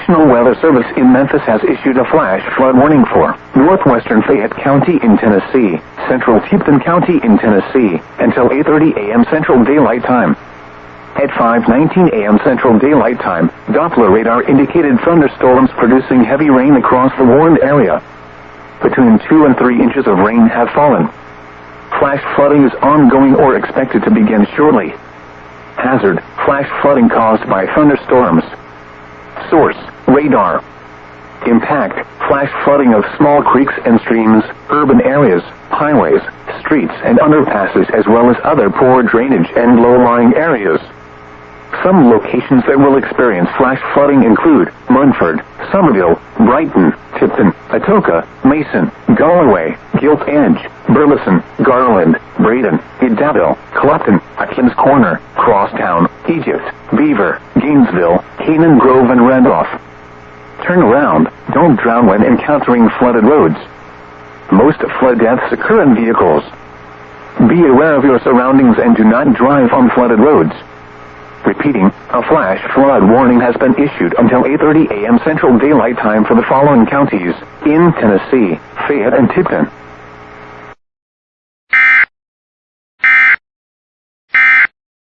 National Weather Service in Memphis has issued a flash flood warning for northwestern Fayette County in Tennessee, central Tipton County in Tennessee, until 8:30 a.m. Central Daylight Time. At 5:19 a.m. Central Daylight Time, Doppler radar indicated thunderstorms producing heavy rain across the warned area. Between 2 and 3 inches of rain have fallen. Flash flooding is ongoing or expected to begin shortly. Hazard: flash flooding caused by thunderstorms. Source: radar. Impact: flash flooding of small creeks and streams, urban areas, highways, streets and underpasses, as well as other poor drainage and low-lying areas. Some locations that will experience flash flooding include Munford, Somerville, Brighton, Tipton, Atoka, Mason, Galloway, Gilt Edge, Burleson, Garland, Braden, Idabel, Clupton, Atkins Corner, Crosstown, Egypt, Beaver, Gainesville, Canaan Grove and Randolph. Turn around, don't drown when encountering flooded roads. Most flood deaths occur in vehicles. Be aware of your surroundings and do not drive on flooded roads. Repeating, a flash flood warning has been issued until 8:30 a.m. Central Daylight Time for the following counties in Tennessee: Fayette and Tipton.